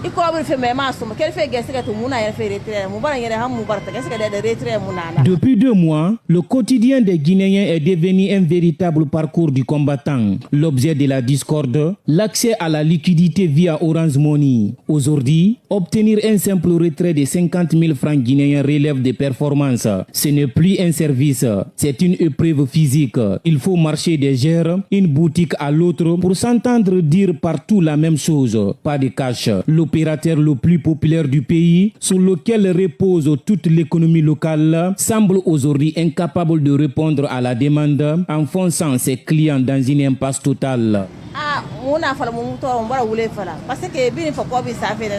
Il cobre fait même masse, qu'elle fait gagner que tout le monde a fait retrait. Depuis 2 mois, le quotidien des Guinéens est devenu un véritable parcours du combattant. L'objet de la discorde, l'accès à la liquidité via Orange Money. Aujourd'hui, obtenir un simple retrait de 50 000 francs guinéens relève des performances. Ce n'est plus un service, c'est une épreuve physique. Il faut marcher des heures, une boutique à l'autre pour s'entendre dire partout la même chose. Pas de cash. L'opérateur le plus populaire du pays, sur lequel repose toute l'économie locale, semble aujourd'hui incapable de répondre à la demande, enfonçant ses clients dans une impasse totale. Parce que bien faut qu'on ça fait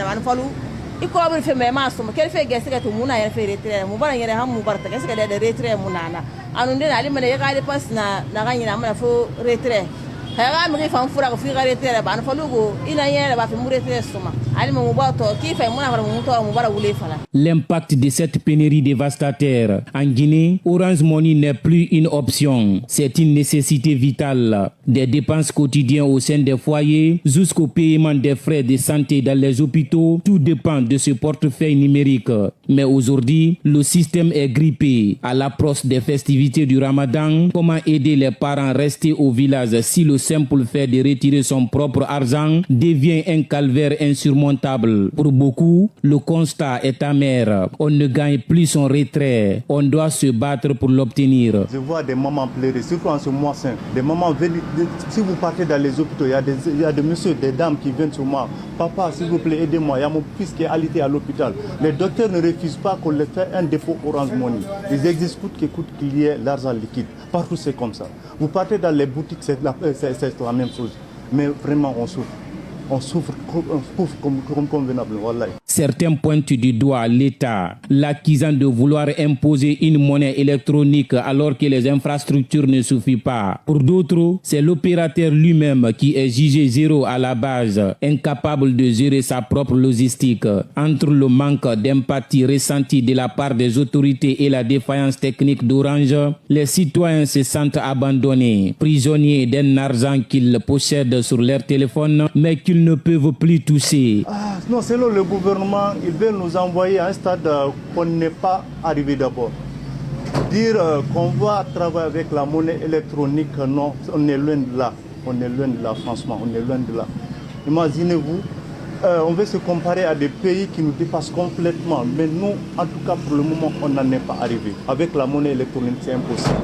il cobre fait même masse, qu'elle fait gagner que tout le monde a fait retrait. Mubara yere ham mubarta qu'est-ce que les retrait munana. Anu ndena ali mane yega pas na gagner na mana faut retrait. Haga mi fa fura ko fi retrait ba an falugo ina yere ba fi mu retrait suma. Ali mo mubato ki fa muna fara mu to mubara wule fala. L'impact de cette pénurie dévastateur en Guinée, Orange Money n'est plus une option, c'est une nécessité vitale. Des dépenses quotidiennes au sein des foyers jusqu'au paiement des frais de santé dans les hôpitaux, tout dépend de ce portefeuille numérique. Mais aujourd'hui, le système est grippé. À l'approche des festivités du Ramadan, comment aider les parents à rester au village si le simple fait de retirer son propre argent devient un calvaire insurmontable? Pour beaucoup, le constat est amer. On ne gagne plus son retrait. On doit se battre pour l'obtenir. Je vois des mamans pleurer, surtout en ce mois saint. Des mamans venir, si vous partez dans les hôpitaux, il y a des messieurs, des dames qui viennent sur moi. Papa, s'il vous plaît, aidez-moi. Il y a mon fils qui est alité à l'hôpital. Les docteurs ne refusent pas qu'on leur fasse un dépôt Orange Money. Ils exigent coûte que coûte qu'il y ait l'argent liquide. Partout, c'est comme ça. Vous partez dans les boutiques, c'est la même chose. Mais vraiment, on souffre. On souffre comme convenable. Voilà. Certains pointent du doigt l'État, l'accusant de vouloir imposer une monnaie électronique alors que les infrastructures ne suffisent pas. Pour d'autres, c'est l'opérateur lui-même qui est jugé zéro à la base, incapable de gérer sa propre logistique. Entre le manque d'empathie ressenti de la part des autorités et la défaillance technique d'Orange, les citoyens se sentent abandonnés, prisonniers d'un argent qu'ils possèdent sur leur téléphone, mais qu'ils ne peuvent plus toucher. Non, selon le gouvernement, ils veulent nous envoyer à un stade qu'on n'est pas arrivé d'abord. Dire qu'on va travailler avec la monnaie électronique, non, on est loin de là. On est loin de là, franchement, on est loin de là. Imaginez-vous, on veut se comparer à des pays qui nous dépassent complètement. Mais nous, en tout cas, pour le moment, on n'en est pas arrivé. Avec la monnaie électronique, c'est impossible.